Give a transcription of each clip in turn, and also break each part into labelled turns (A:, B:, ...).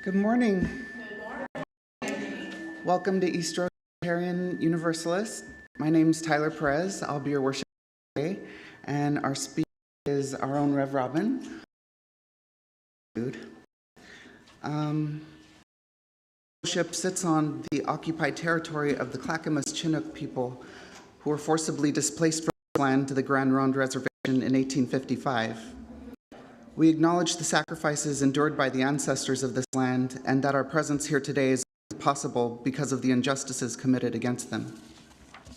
A: Good morning. Welcome to East Rosarian Universalist. My name is Tyler Perez. I'll be your worship today, and our speaker is our own Rev Robin. Worship sits on the occupied territory of the Clackamas Chinook people who were forcibly displaced from this land to the Grand Ronde Reservation in 1855. We acknowledge the sacrifices endured by the ancestors of this land and that our presence here today is possible because of the injustices committed against them.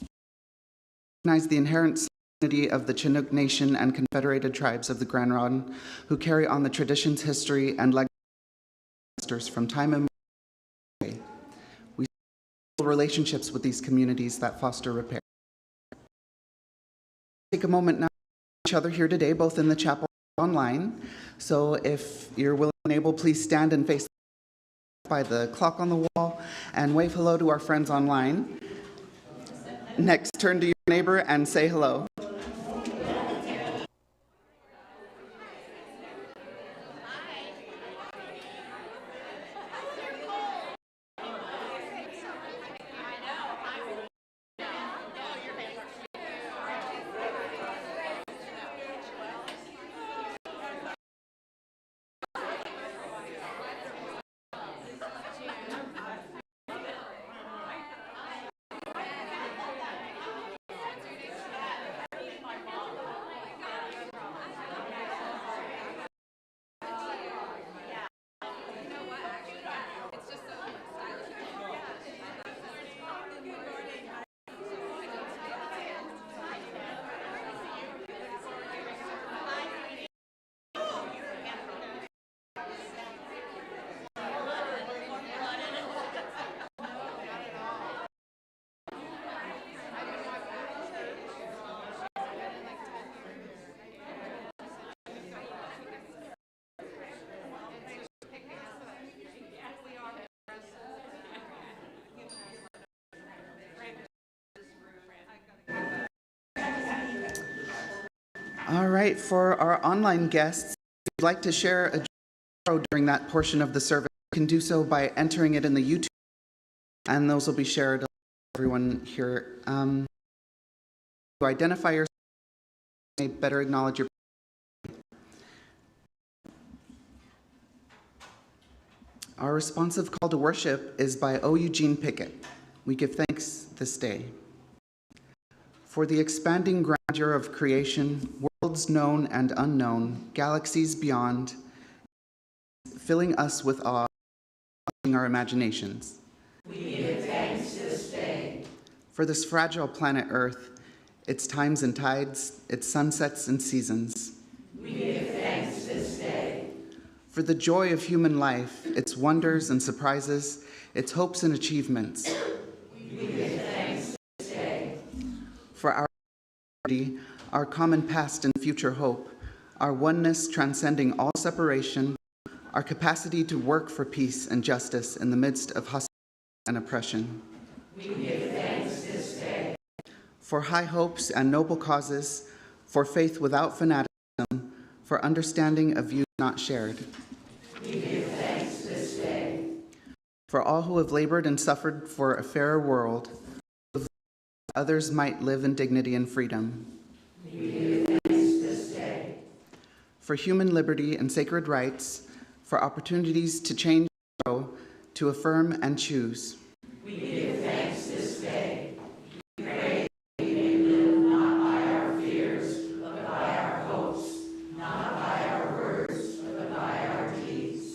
A: We recognize the inherent sovereignty of the Chinook Nation and Confederated Tribes of the Grand Ronde, who carry on the traditions, history, and legacy of ancestors from time immemorial. We build relationships with these communities that foster repair. Take a moment now to meet each other here today, both in the chapel online. So if you're willing and able, please stand and face by the clock on the wall and wave hello to our friends online. Next, turn to your neighbor and say hello. All right, for our online guests, if you'd like to share a journal during that portion of the service, you can do so by entering it in the YouTube, and those will be shared with everyone here. To identify yourself, you may better acknowledge your. Our responsive call to worship is by O. Eugene Pickett. We give thanks this day for the expanding grandeur of creation, worlds known and unknown, galaxies beyond, filling us with awe, our imaginations.
B: We give thanks this day
A: for this fragile planet Earth, its times and tides, its sunsets and seasons.
B: We give thanks this day
A: for the joy of human life, its wonders and surprises, its hopes and achievements.
B: We give thanks this day
A: for our unity, our common past and future hope, our oneness transcending all separation, our capacity to work for peace and justice in the midst of hostility and oppression.
B: We give thanks this day
A: for high hopes and noble causes, for faith without fanaticism, for understanding of views not shared.
B: We give thanks this day
A: for all who have labored and suffered for a fairer world, so that others might live in dignity and freedom.
B: We give thanks this day
A: for human liberty and sacred rights, for opportunities to change, to affirm and choose.
B: We give thanks this day. We pray that we may live not by our fears, but by our hopes, not by our words, but by our deeds.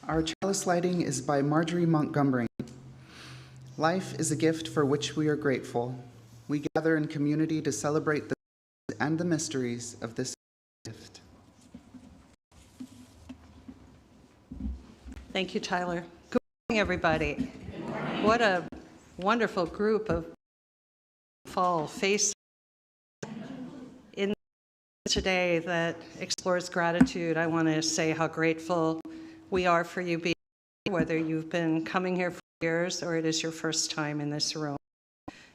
A: Our chalice lighting is by Marjorie Montgomery. Life is a gift for which we are grateful. We gather in community to celebrate the and the mysteries of this gift.
C: Thank you, Tyler. Good morning, everybody. Good morning. What a wonderful group of fall faces in today that explores gratitude. I want to say how grateful we are for you being here, whether you've been coming here for years or it is your first time in this room.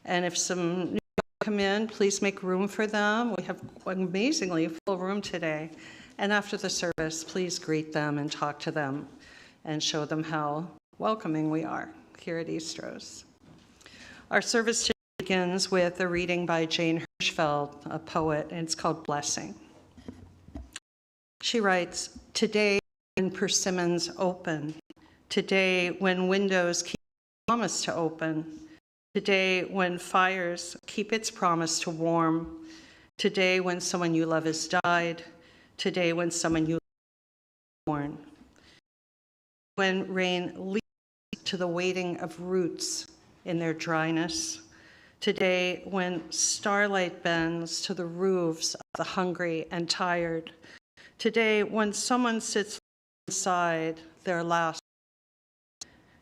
C: And if some new people come in, please make room for them. We have an amazingly full room today. And after the service, please greet them and talk to them and show them how welcoming we are here at Eastros. Our service today begins with a reading by Jane Hirschfeld, a poet, and it's called Blessing. She writes, "Today when persimmons open, today when windows keep its promise to open, today when fires keep its promise to warm, today when someone you love has died, today when someone you love is born, when rain leads to the waiting of roots in their dryness, today when starlight bends to the roofs of the hungry and tired, today when someone sits inside their last,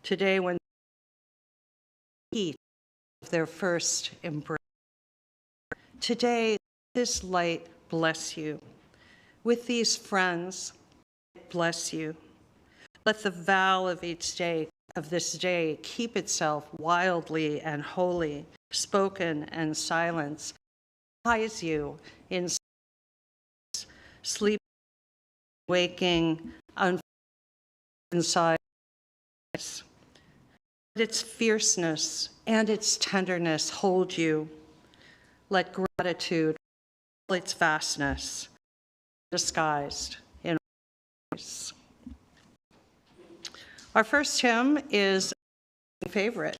C: today when heat of their first embrace, today this light bless you. With these friends, bless you. Let the vow of each day, of this day, keep itself wildly and holy, spoken and silence, ties you in sleep, waking, inside. Let its fierceness and its tenderness hold you. Let gratitude, all its vastness, disguised in voice. Our first hymn is a favorite.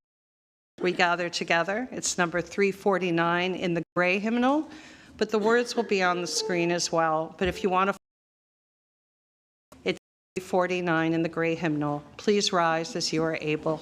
C: We gather together. It's number 349 in the gray hymnal, but the words will be on the screen as well. But if you want to, it's 349 in the gray hymnal. Please rise as you are able.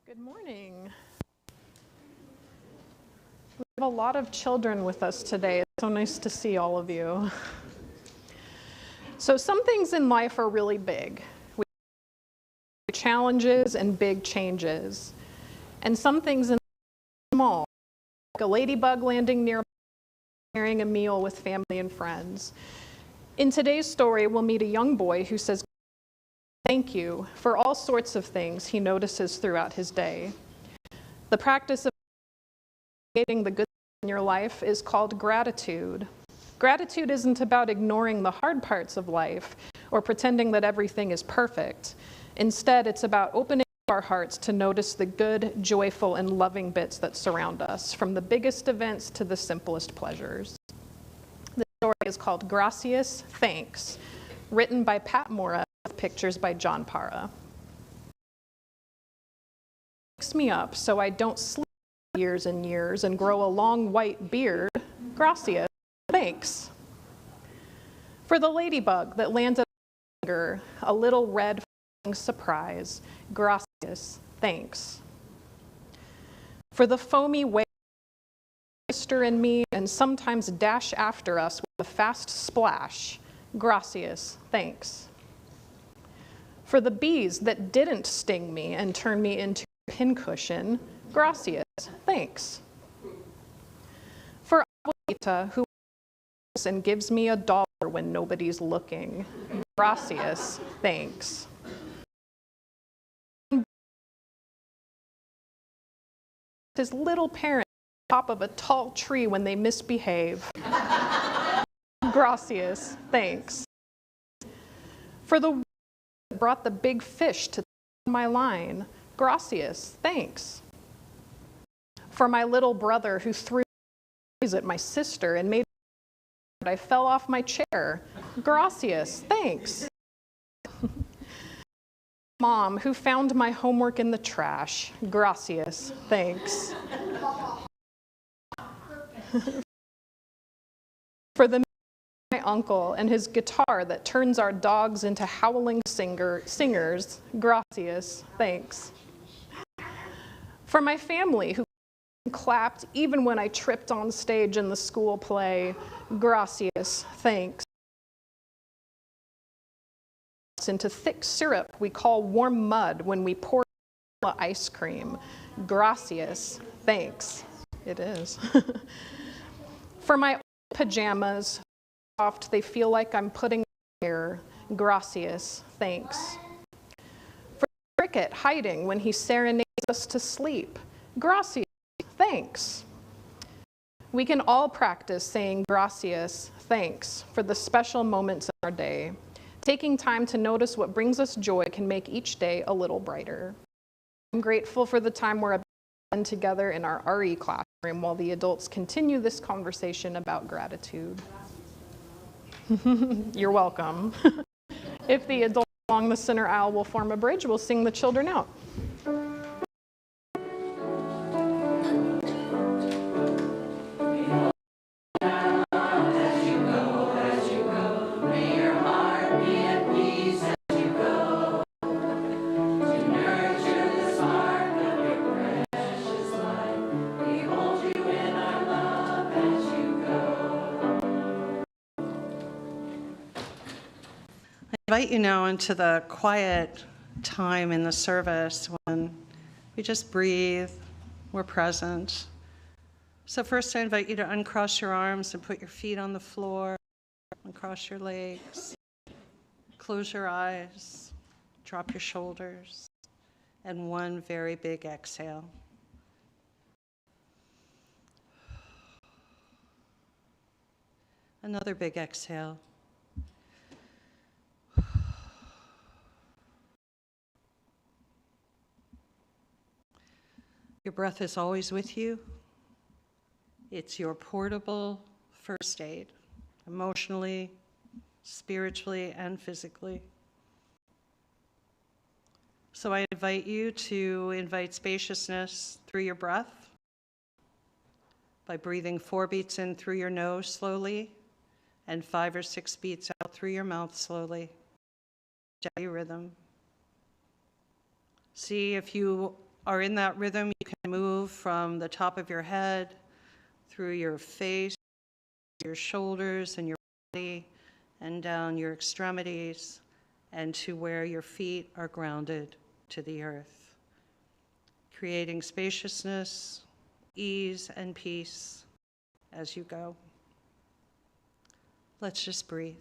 D: Good morning. We have a lot of children with us today. It's so nice to see all of you. So some things in life are really big. We have challenges and big changes. And some things in life are small, like a ladybug landing nearby, sharing a meal with family and friends. In today's story, we'll meet a young boy who says thank you for all sorts of things he notices throughout his day. The practice of creating the good in your life is called gratitude. Gratitude isn't about ignoring the hard parts of life or pretending that everything is perfect. Instead, it's about opening our our hearts to notice the good, joyful, and loving bits that surround us, from the biggest events to the simplest pleasures. The story is called Gracias, Thanks, written by Pat Mora with pictures by John Parra. Wakes me up so I don't sleep for years and years and grow a long white beard. Gracias, thanks. For the ladybug that lands at my finger, a little red surprise. Gracias, thanks. For the foamy wave, sister and me, and sometimes dash after us with a fast splash. Gracias, thanks. For the bees that didn't sting me and turn me into a pincushion. Gracias, thanks. For Abuelita, who and gives me $1 when nobody's looking. Gracias, thanks. His little parents on top of a tall tree when they misbehave. Gracias, thanks. For the that brought the big fish to my line. Gracias, thanks. For my little brother who threw at my sister and made I fell off my chair. Gracias, thanks. Mom, who found my homework in the trash. Gracias, thanks. For my uncle and his guitar that turns our dogs into howling singers. Gracias, thanks. For my family who clapped even when I tripped on stage in the school play. Gracias, thanks. Into thick syrup we call warm mud when we pour ice cream. Gracias, thanks. It is. For my pajamas, soft, they feel like I'm putting hair. Gracias, thanks. For the cricket hiding when he serenades us to sleep. Gracias, thanks. We can all practice saying gracias, thanks, for the special moments in our day. Taking time to notice what brings us joy can make each day a little brighter. I'm grateful for the time we're spend together in our RE classroom while the adults continue this conversation about gratitude. You're welcome. If the adults along the center aisle will form a bridge, we'll sing the children out.
C: I invite you now into the quiet time in the service when we just breathe, we're present. So first I invite you to uncross your arms and put your feet on the floor, uncross your legs, close your eyes, drop your shoulders, and one very big exhale. Another big exhale. Your breath is always with you. It's your portable first aid, emotionally, spiritually, and physically. So I invite you to invite spaciousness through your breath by breathing 4 beats in through your nose slowly and 5 or 6 beats out through your mouth slowly. Steady rhythm. See if you are in that rhythm, you can move from the top of your head through your face, your shoulders, and your body, and down your extremities, and to where your feet are grounded to the earth, creating spaciousness, ease, and peace as you go. Let's just breathe.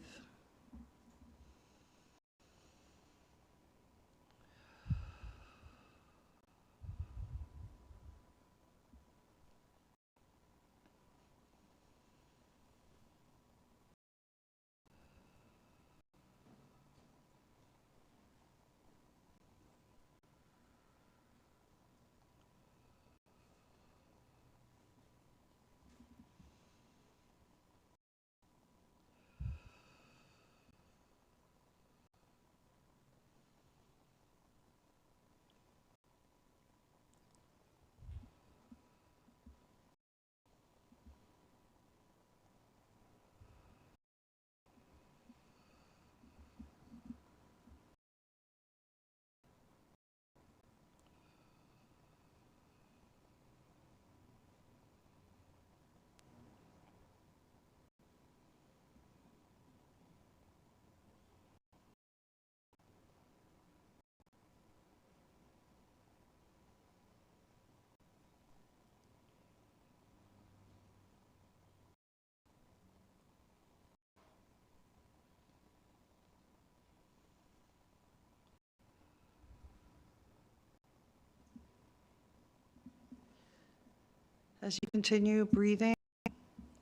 C: As you continue breathing,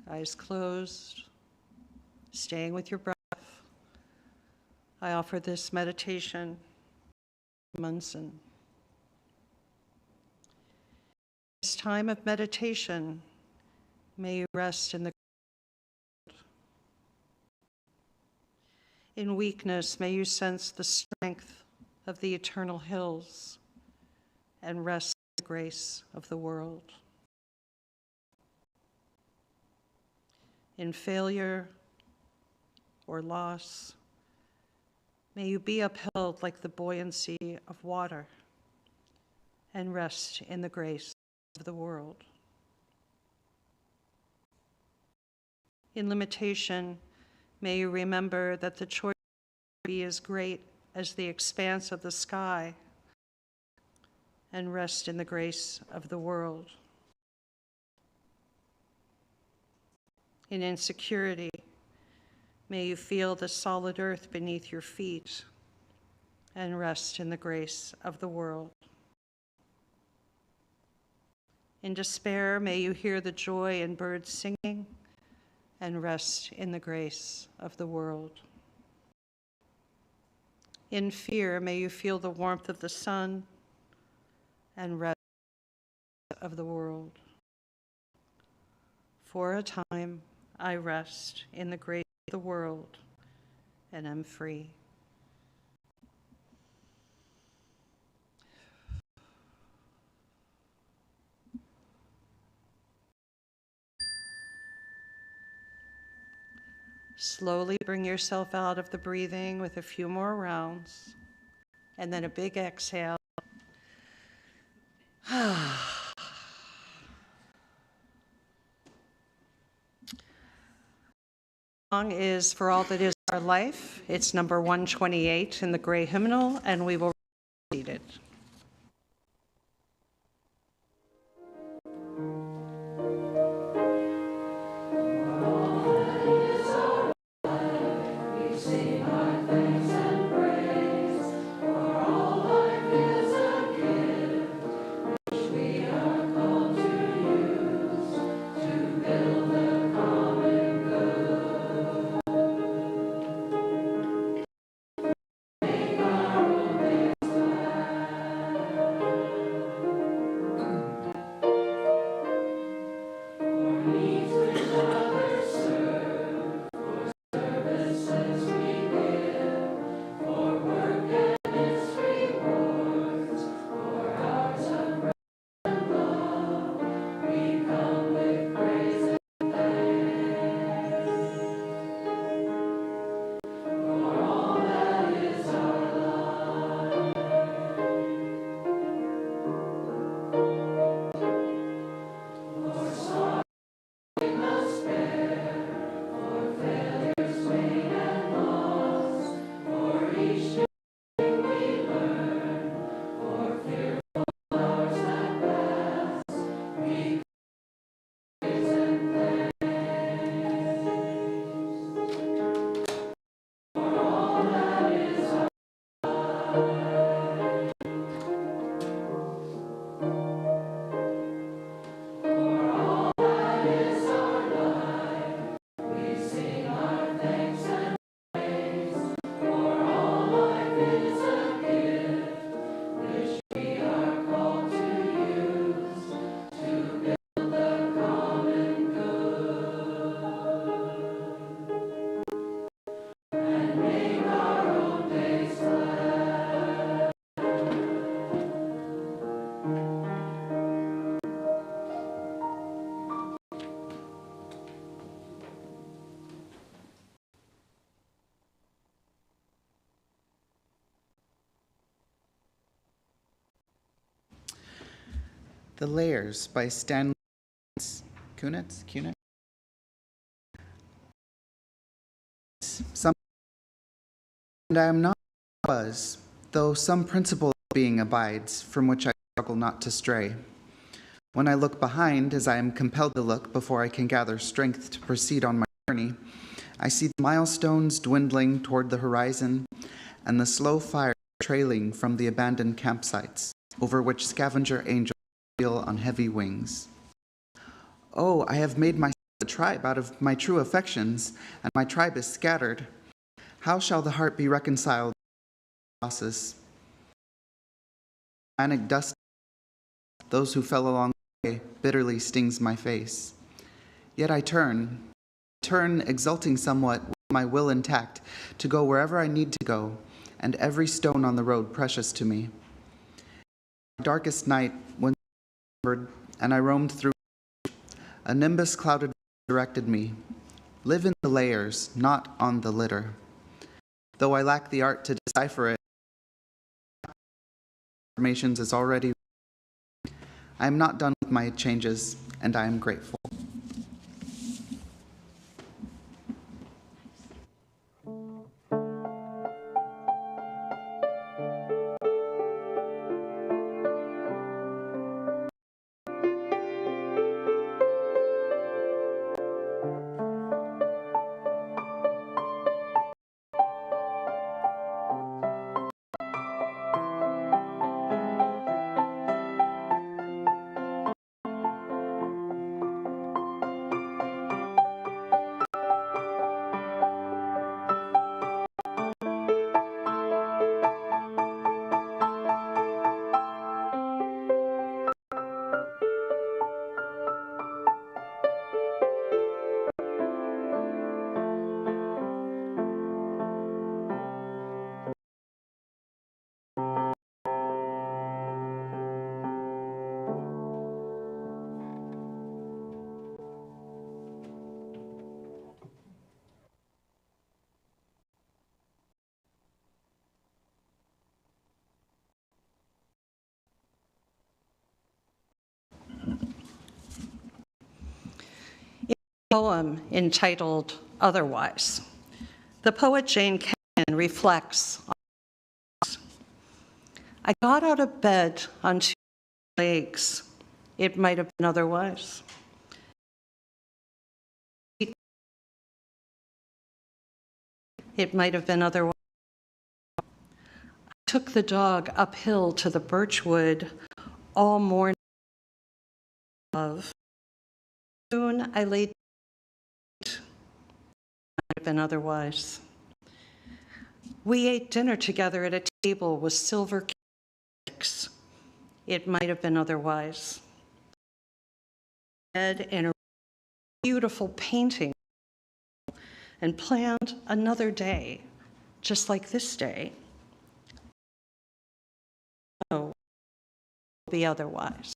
C: eyes closed, staying with your breath, I offer this meditation to Munson. This time of meditation, may you rest in the ground. In weakness, may you sense the strength of the eternal hills and rest in the grace of the world. In failure or loss, may you be upheld like the buoyancy of water and rest in the grace of the world. In limitation, may you remember that the choice to be as great as the expanse of the sky and rest in the grace of the world. In insecurity, may you feel the solid earth beneath your feet and rest in the grace of the world. In despair, may you hear the joy in birds singing and rest in the grace of the world. In fear, may you feel the warmth of the sun and rest of the world. For a time, I rest in the grace of the world and am free. Slowly bring yourself out of the breathing with a few more rounds, and then a big exhale. Song is For All That Is Our Life. It's number 128 in the gray hymnal, and we will read it.
A: The Layers by Stanley Kunitz. And I am not was, though some principle of being abides, from which I struggle not to stray. When I look behind, as I am compelled to look before I can gather strength to proceed on my journey, I see the milestones dwindling toward the horizon and the slow fire trailing from the abandoned campsites, over which scavenger angels wheel on heavy wings. Oh, I have made myself a tribe out of my true affections, and my tribe is scattered. How shall the heart be reconciled with losses? Manic dust, those who fell along the way, bitterly stings my face. Yet I turn exulting somewhat with my will intact, to go wherever I need to go, and every stone on the road precious to me. Darkest night, when and I roamed through, a nimbus clouded directed me. Live in the layers, not on the litter. Though I lack the art to decipher it, information is already. I am not done with my changes, and I am grateful.
C: Poem entitled Otherwise. The poet Jane Kenyon reflects on, I got out of bed on two legs. It might have been otherwise. It might have been otherwise. I took the dog uphill to the birch wood all morning. Soon I laid. Might have been otherwise. We ate dinner together at a table with silver cakes. It might have been otherwise. Read in a beautiful painting and planned another day, just like this day. No, be otherwise.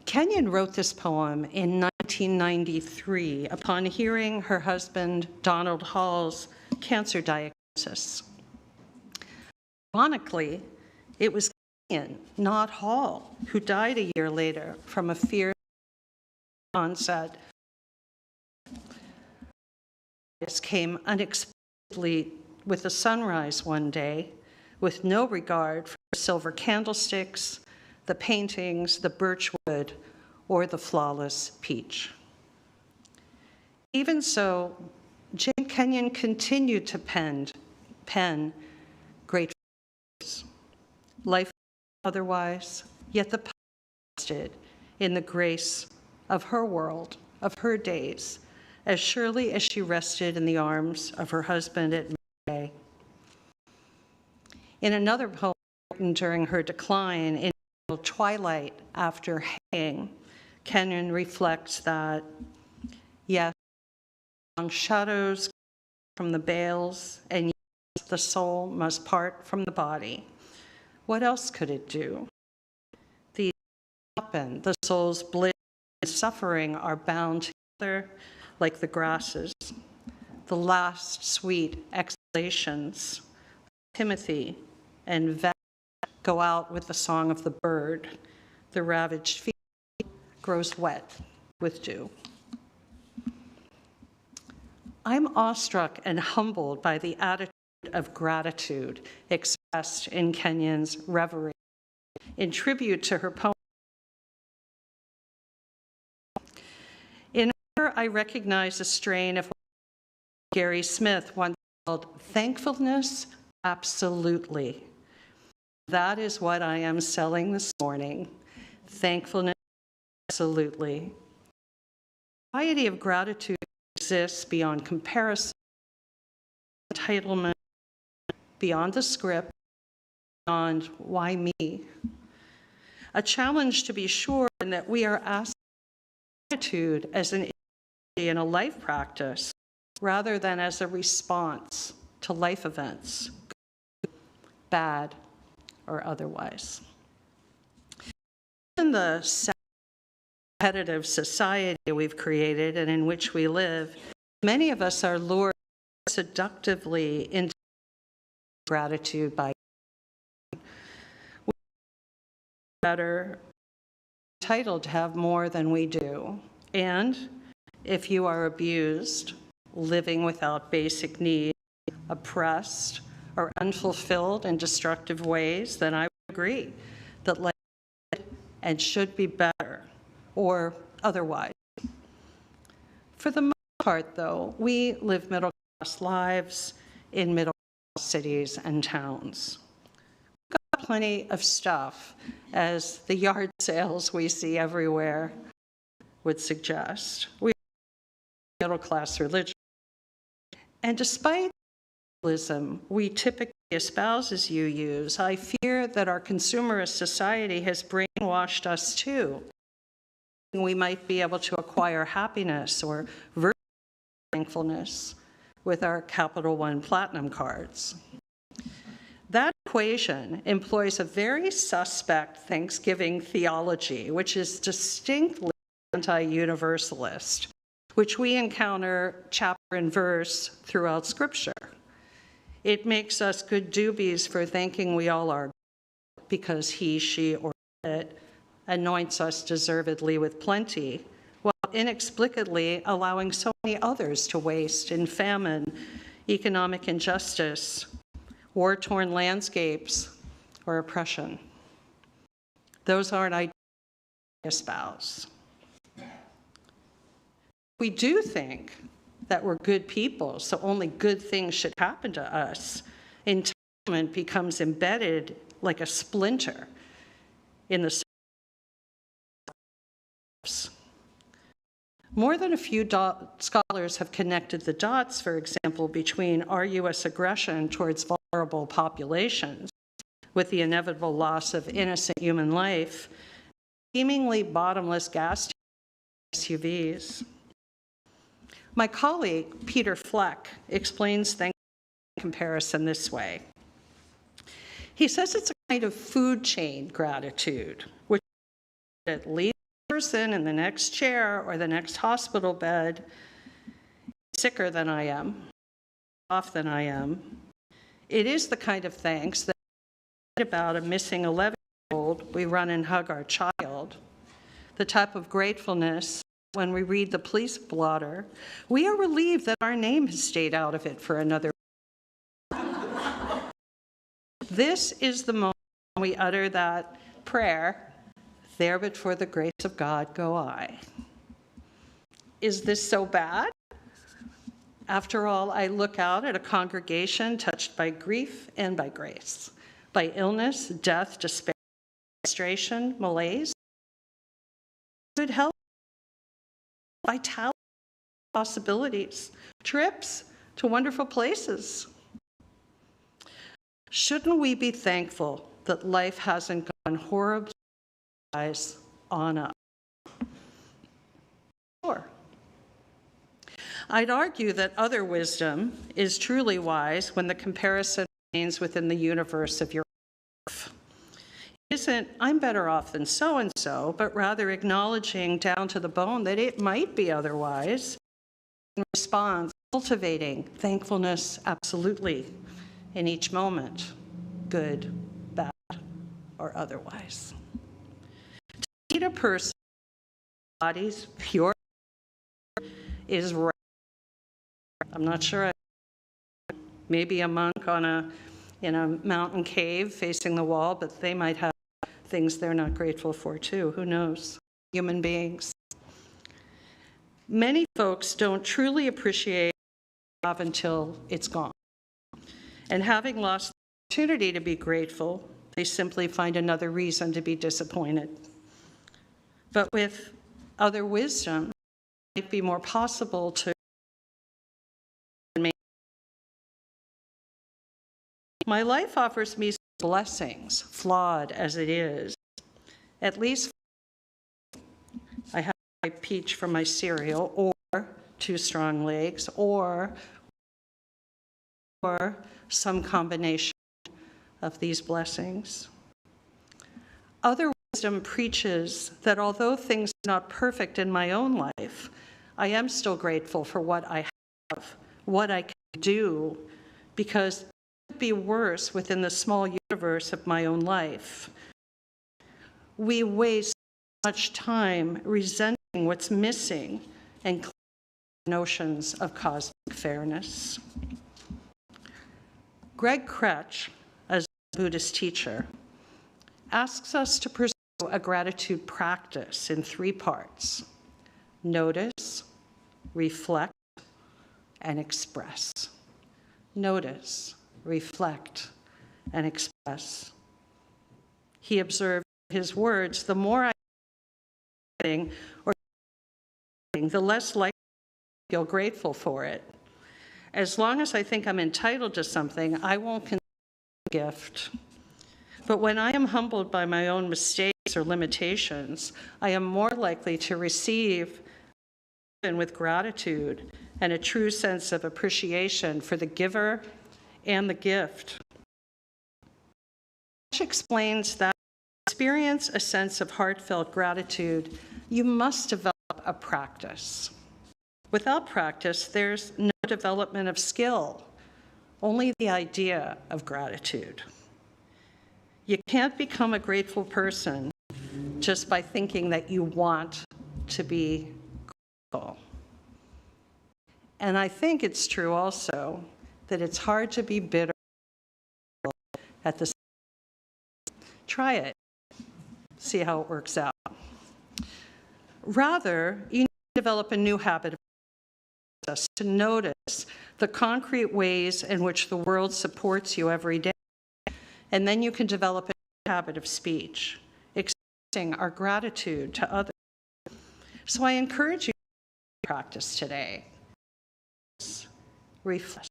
C: Kenyon wrote this poem in 1993 upon hearing her husband Donald Hall's cancer diagnosis. Ironically, it was Kenyon, not Hall, who died a year later from a fierce onset. This came unexpectedly with the sunrise one day, with no regard for the silver candlesticks, the paintings, the birch wood, or the flawless peach. Even so, Jane Kenyon continued to pen great verses. Life otherwise, yet the poem rested in the grace of her world, of her days, as surely as she rested in the arms of her husband at midday. In another poem written during her decline, in Twilight After Hanging, Kenyon reflects that, yes, long shadows from the bales, and yes, the soul must part from the body. What else could it do? These happen, the soul's bliss and suffering are bound together like the grasses. The last sweet exhalations, Timothy and Vet go out with the song of the bird. The ravaged field grows wet with dew. I'm awestruck and humbled by the attitude of gratitude expressed in Kenyon's Reverie. In tribute to her poem, in her, I recognize a strain of what Gary Smith once called thankfulness, absolutely. That is what I am selling this morning. Thankfulness, Absolutely. The variety of gratitude exists beyond comparison, entitlement, beyond the script, beyond why me. A challenge to be sure in that we are asked gratitude as an issue in a life practice rather than as a response to life events, bad or otherwise. In the competitive society we've created and in which we live, many of us are lured seductively into gratitude by better, entitled to have more than we do. And if you are abused, living without basic needs, oppressed, or unfulfilled in destructive ways, then I would agree that life and should be better or otherwise. For the most part, though, we live middle-class lives in middle-class cities and towns. We've got plenty of stuff, as the yard sales we see everywhere would suggest. We have middle-class religion. And despite the we typically espouse as you use, I fear that our consumerist society has brainwashed us too. We might be able to acquire happiness or virtue, thankfulness with our Capital One Platinum cards. That equation employs a very suspect Thanksgiving theology, which is distinctly anti-universalist, which we encounter chapter and verse throughout Scripture. It makes us good doobies for thinking we all are because he, she, or it anoints us deservedly with plenty, while inexplicably allowing so many others to waste in famine, economic injustice, war-torn landscapes, or oppression. Those aren't ideas I espouse. We do think that we're good people, so only good things should happen to us. Entitlement becomes embedded like a splinter in the More than a few scholars have connected the dots, for example, between our U.S. aggression towards vulnerable populations with the inevitable loss of innocent human life, seemingly bottomless gas SUVs. My colleague, Peter Fleck, explains Thanksgiving comparison this way. He says it's a kind of food chain gratitude, which at least the person in the next chair or the next hospital bed is sicker than I am, off than I am. It is the kind of thanks that about a missing 11-year-old, we run and hug our child, the type of gratefulness when we read the police blotter, we are relieved that our name has stayed out of it for another. This is the moment we utter that prayer, there but for the grace of God go I. Is this so bad? After all, I look out at a congregation touched by grief and by grace, by illness, death, despair, frustration, malaise, good health, vitality, possibilities, trips to wonderful places. Shouldn't we be thankful that life hasn't gone horribly on us? Sure. I'd argue that other wisdom is truly wise when the comparison remains within the universe of your life. It isn't, I'm better off than so-and-so, but rather acknowledging down to the bone that it might be otherwise. In response, cultivating thankfulness absolutely in each moment, good, bad, or otherwise. To meet a person body's pure is rare. I'm not sure. Maybe a monk in a mountain cave facing the wall, but they might have things they're not grateful for too. Who knows? Human beings. Many folks don't truly appreciate love until it's gone. And having lost the opportunity to be grateful, they simply find another reason to be disappointed. But with other wisdom might be more possible to make. My life offers me blessings, flawed as it is. At least I have my peach from my cereal, or 2 strong legs, or some combination of these blessings. Other wisdom preaches that although things are not perfect in my own life, I am still grateful for what I have, what I can do, because it could be worse within the small universe of my own life. We waste much time resenting what's missing and notions of cosmic fairness. Greg Kretsch, as a Buddhist teacher, asks us to pursue a gratitude practice in 3 parts: notice, reflect, and express. Notice, reflect, and express. He observed his words, the more I think or the less likely I feel grateful for it. As long as I think I'm entitled to something, I won't consider it a gift. But when I am humbled by my own mistakes or limitations, I am more likely to receive with gratitude and a true sense of appreciation for the giver and the gift. Which explains that to experience a sense of heartfelt gratitude, you must develop a practice. Without practice, there's no development of skill, only the idea of gratitude. You can't become a grateful person just by thinking that you want to be grateful. And I think it's true also that it's hard to be bitter at the same time. Try it. See how it works out. Rather, you need to develop a new habit of to notice the concrete ways in which the world supports you every day. And then you can develop a habit of speech, expressing our gratitude to others. So I encourage you to practice today. Reflect.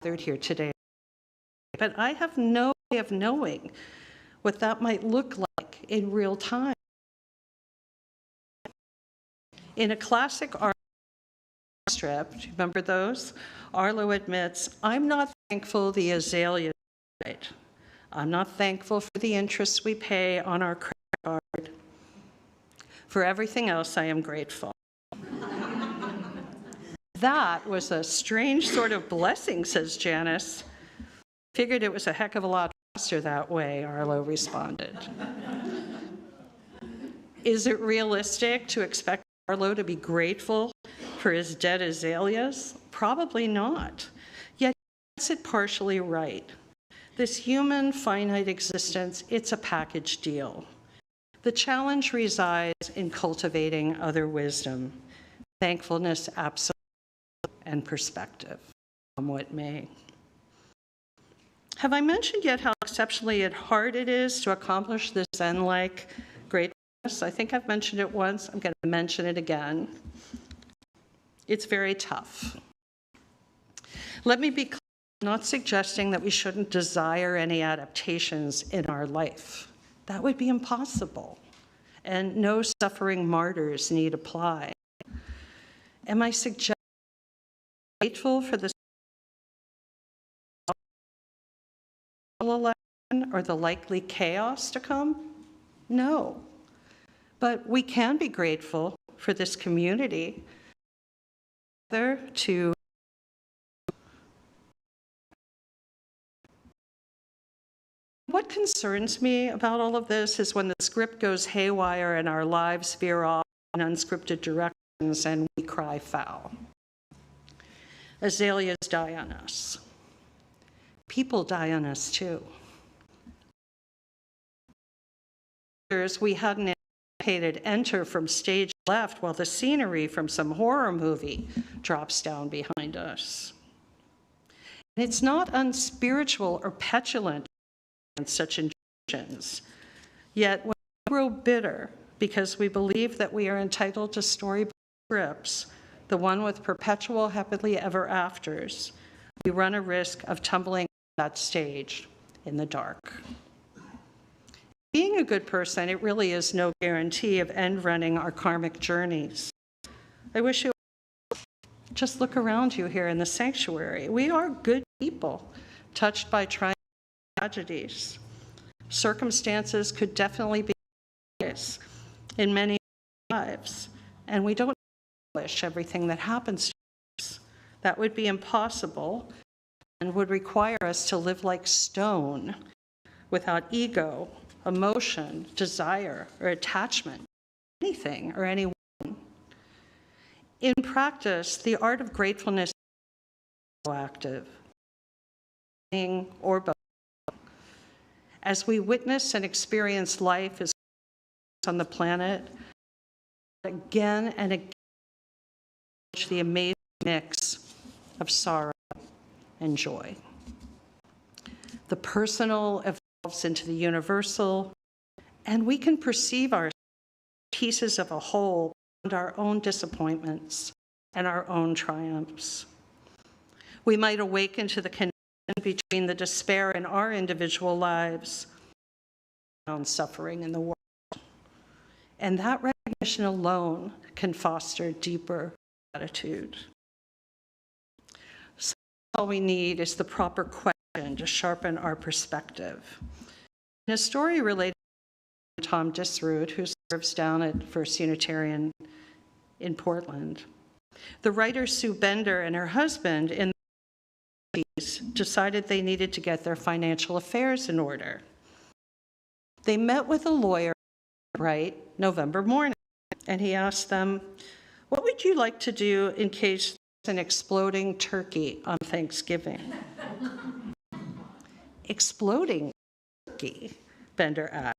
C: Gathered here today, but I have no way of knowing what that might look like in real time. In a classic art strip, do you remember those? Arlo admits, I'm not thankful the azalea died. I'm not thankful for the interest we pay on our credit card. For everything else, I am grateful. That was a strange sort of blessing, says Janice. Figured it was a heck of a lot faster that way, Arlo responded. Is it realistic to expect Arlo to be grateful for his dead azaleas? Probably not. Yet he gets it partially right. This human finite existence, it's a package deal. The challenge resides in cultivating other wisdom, thankfulness, absolute, and perspective, come what may. Have I mentioned yet how exceptionally hard it is to accomplish this Zen-like gratefulness? I think I've mentioned it once. I'm going to mention it again. It's very tough. Let me be clear, I'm not suggesting that we shouldn't desire any adaptations in our life. That would be impossible, and no suffering martyrs need apply. Am I suggesting grateful for the election or the likely chaos to come? No. But we can be grateful for this community to what concerns me about all of this is when the script goes haywire and our lives veer off in unscripted directions and we cry foul. Azaleas die on us. People die on us too. We hadn't anticipated enter from stage left while the scenery from some horror movie drops down behind us. And it's not unspiritual or petulant against such injunctions. Yet when we grow bitter because we believe that we are entitled to storybook scripts, the one with perpetual happily ever afters, we run a risk of tumbling on that stage in the dark. Being a good person, it really is no guarantee of end running our karmic journeys. I wish you just look around you here in the sanctuary. We are good people, touched by tragedies. Circumstances could definitely be in many lives, and we don't wish everything that happens to us. That would be impossible and would require us to live like stone, without ego, emotion, desire, or attachment, anything or anyone. In practice, the art of gratefulness is proactive, or both. As we witness and experience life as on the planet, again and again, the amazing mix of sorrow and joy. The personal evolves into the universal, and we can perceive our pieces of a whole and our own disappointments and our own triumphs. We might awaken to the connection between the despair in our individual lives and suffering in the world. And that recognition alone can foster deeper gratitude. So all we need is the proper question to sharpen our perspective. In a story related to Tom Disrood, who serves down at First Unitarian in Portland, the writer Sue Bender and her husband in the 1980s decided they needed to get their financial affairs in order. They met with a lawyer bright November morning, and he asked them, "What would you like to do in case there's an exploding turkey on Thanksgiving?" Exploding turkey, Bender asked.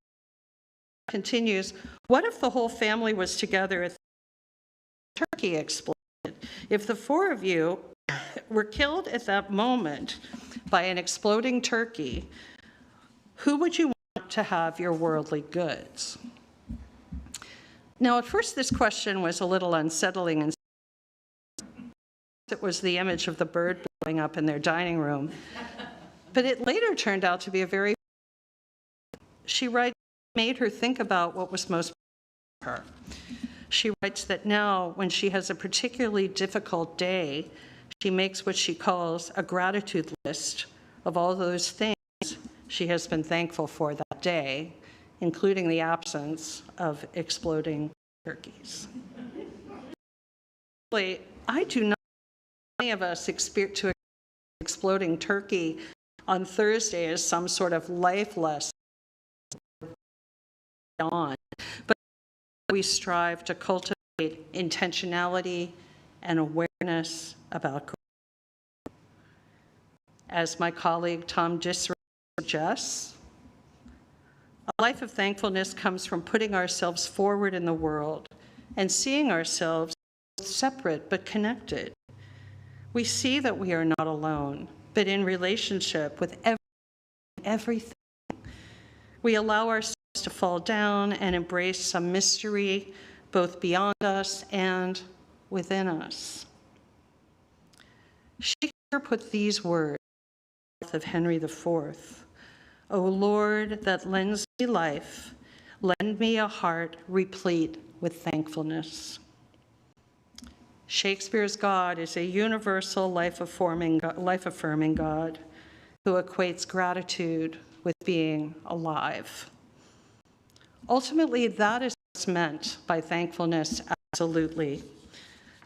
C: Continues, "What if the whole family was together at the turkey exploded? If the four of you were killed at that moment by an exploding turkey, who would you want to have your worldly goods?" Now, at first, this question was a little unsettling, and it was the image of the bird blowing up in their dining room. But it later turned out to be a very, she writes, made her think about what was most to her. She writes that now, when she has a particularly difficult day, she makes what she calls a gratitude list of all those things she has been thankful for that day, including the absence of exploding turkeys. I do not want any of us experience to exploding turkey on Thursday as some sort of life lesson on, but we strive to cultivate intentionality and awareness about gratitude. As my colleague Tom Disrood suggests, a life of thankfulness comes from putting ourselves forward in the world and seeing ourselves separate but connected. We see that we are not alone, but in relationship with everything. We allow ourselves to fall down and embrace some mystery, both beyond us and within us. Shakespeare put these words in the mouth of Henry IV. "O Lord, that lends me life, lend me a heart replete with thankfulness." Shakespeare's God is a universal life-affirming God who equates gratitude with being alive. Ultimately, that is what's meant by thankfulness, absolutely.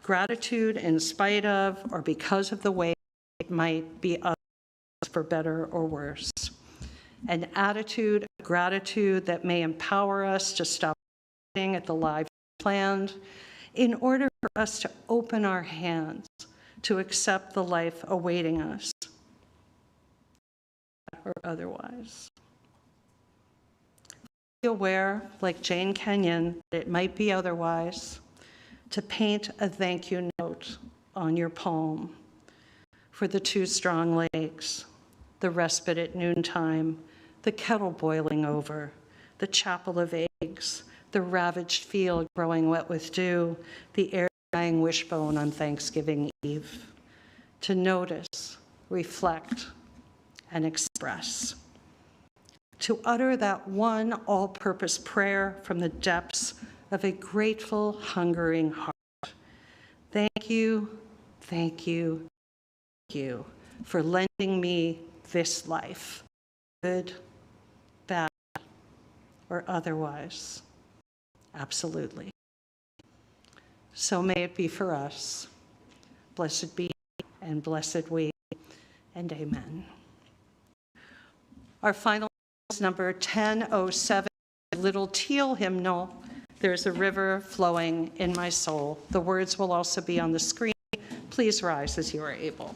C: Gratitude in spite of or because of the way it might be otherwise, for better or worse. An attitude of gratitude that may empower us to stop looking at the lives planned in order for us to open our hands to accept the life awaiting us, or otherwise. Be aware, like Jane Kenyon, that it might be otherwise, to paint a thank you note on your palm for the two strong legs, the respite at noontime, the kettle boiling over, the chapel of eggs, the ravaged field growing wet with dew, the air-dying wishbone on Thanksgiving Eve. To notice, reflect, and express. To utter that one all-purpose prayer from the depths of a grateful, hungering heart. Thank you, thank you, thank you for lending me this life, good, bad, or otherwise. Absolutely. So may it be for us. Blessed be and blessed we, and amen. Our final is number 1007, Little Teal Hymnal. There's a river flowing in my soul. The words will also be on the screen. Please rise as you are able.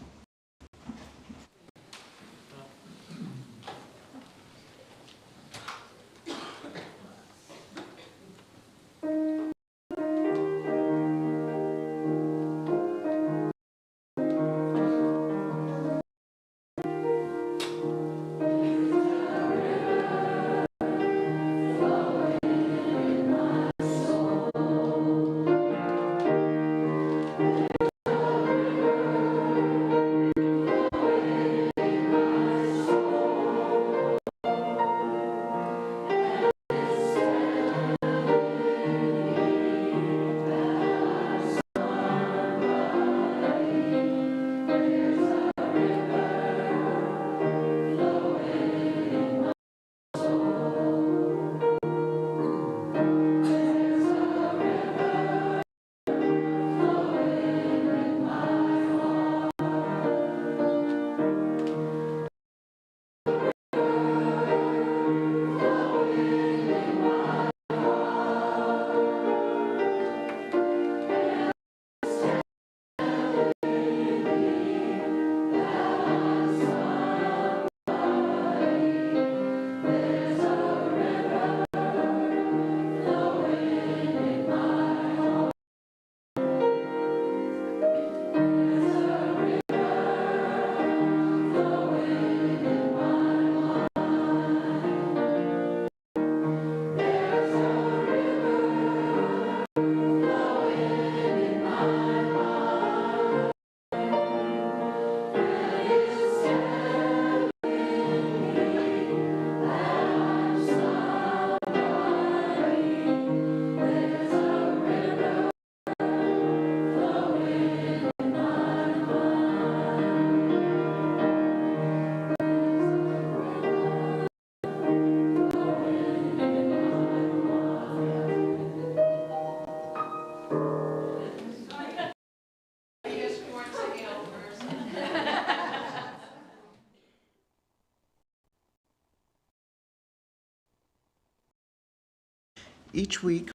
A: Each week,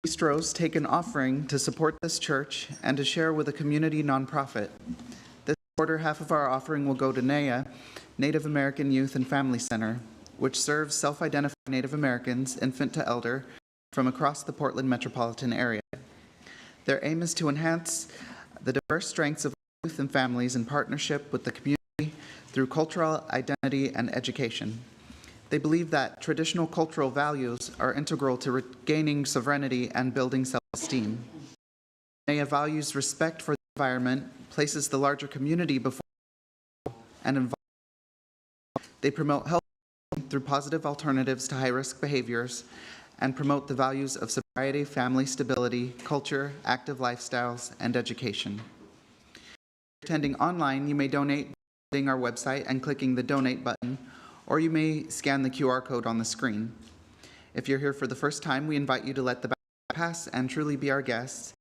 A: bistros take an offering to support this church and to share with a community nonprofit. This quarter, half of our offering will go to NAYA, Native American Youth and Family Center, which serves self-identified Native Americans, infant to elder, from across the Portland metropolitan area. Their aim is to enhance the diverse strengths of youth and families in partnership with the community through cultural identity and education. They believe that traditional cultural values are integral to regaining sovereignty and building self-esteem. NAYA values respect for the environment, places the larger community before and they promote health through positive alternatives to high-risk behaviors and promote the values of sobriety, family stability, culture, active lifestyles, and education. If you're attending online, you may donate by visiting our website and clicking the donate button, or you may scan the QR code on the screen. If you're here for the first time, we invite you to let the pass and truly be our guests.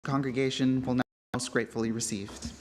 A: The congregation will now be most gratefully received.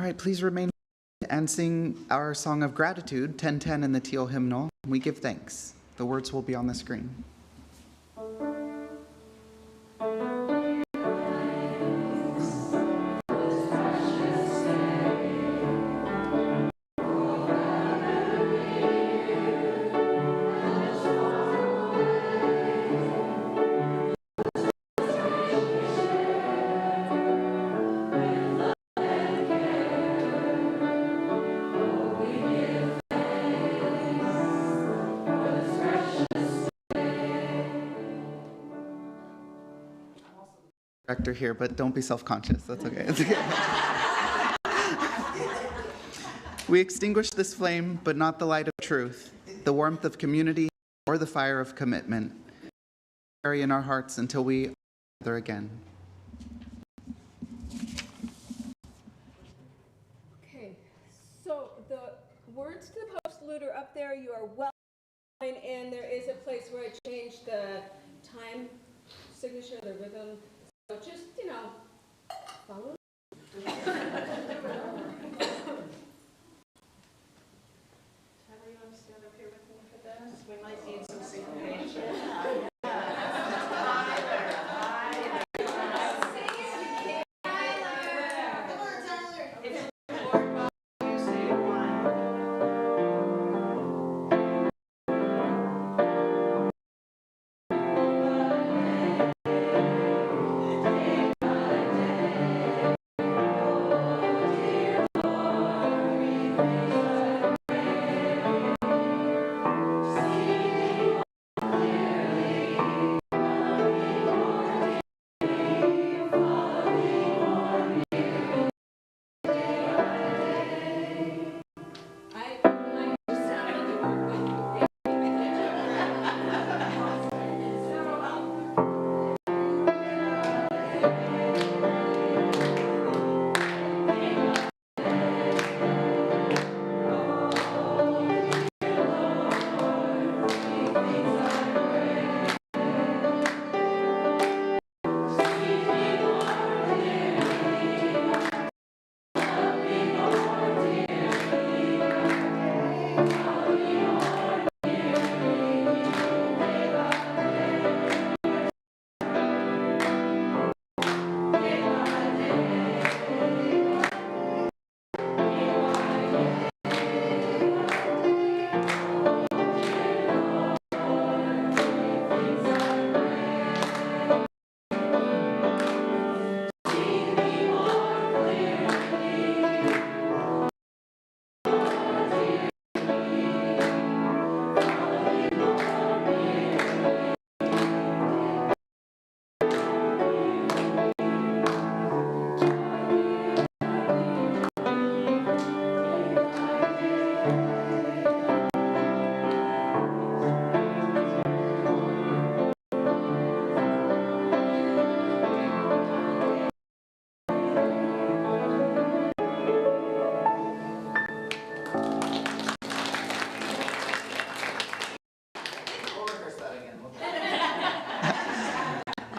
A: right, please remain and sing our song of gratitude, 1010 in the teal hymnal. We give thanks. The words will be on the screen. Director here, but don't be self-conscious. That's okay. It's okay. We extinguish this flame, but not the light of truth, the warmth of community, or the fire of commitment. Carry in our hearts until we gather again.
E: Okay, so the words to the postlude are up there. You are well, and there is a place where I changed the time signature, the rhythm. So just, follow.
C: Tyler, you want to stand up here with me for this? We might need some synchronization.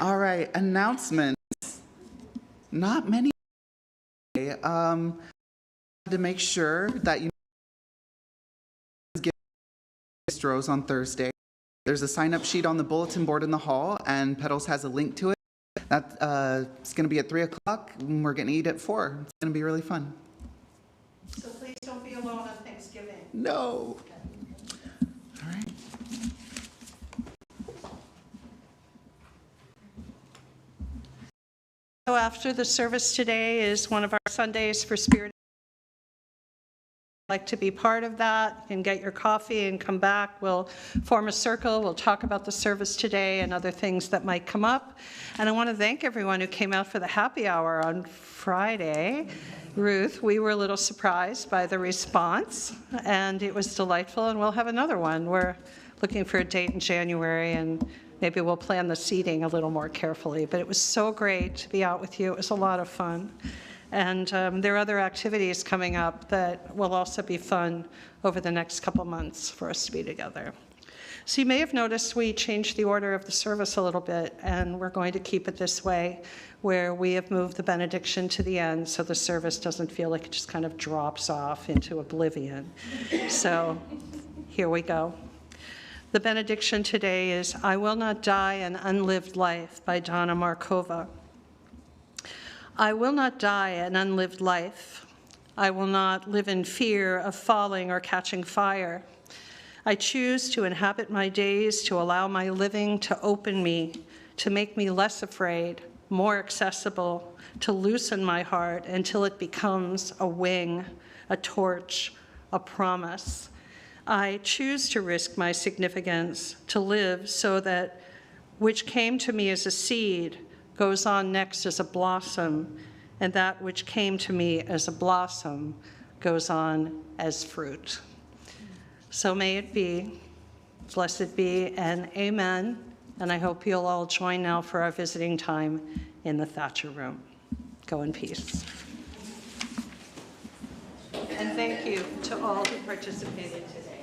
A: All right, announcements. Not many. To make sure that you get distros on Thursday. There's a sign-up sheet on the bulletin board in the hall, and Petals has a link to it. It's going to be at 3 o'clock, and we're going to eat at 4. It's going to be really fun.
C: So please don't be alone on Thanksgiving.
A: No. All right.
C: So after the service today is one of our Sundays for Spirit. Like to be part of that, you can get your coffee and come back. We'll form a circle. We'll talk about the service today and other things that might come up. And I want to thank everyone who came out for the happy hour on Friday. Ruth, we were a little surprised by the response, and it was delightful, and we'll have another one. We're looking for a date in January, and maybe we'll plan the seating a little more carefully. But it was so great to be out with you. It was a lot of fun. And there are other activities coming up that will also be fun over the next couple months for us to be together. So you may have noticed we changed the order of the service a little bit, and we're going to keep it this way, where we have moved the benediction to the end so the service doesn't feel like it just kind of drops off into oblivion. So here we go. The benediction today is I Will Not Die an Unlived Life by Donna Markova. I will not die an unlived life. I will not live in fear of falling or catching fire. I choose to inhabit my days to allow my living to open me, to make me less afraid, more accessible, to loosen my heart until it becomes a wing, a torch, a promise. I choose to risk my significance, to live so that which came to me as a seed goes on next as a blossom, and that which came to me as a blossom goes on as fruit. So may it be, blessed be, and amen. And I hope you'll all join now for our visiting time in the Thatcher Room. Go in peace. And thank you to all who participated today.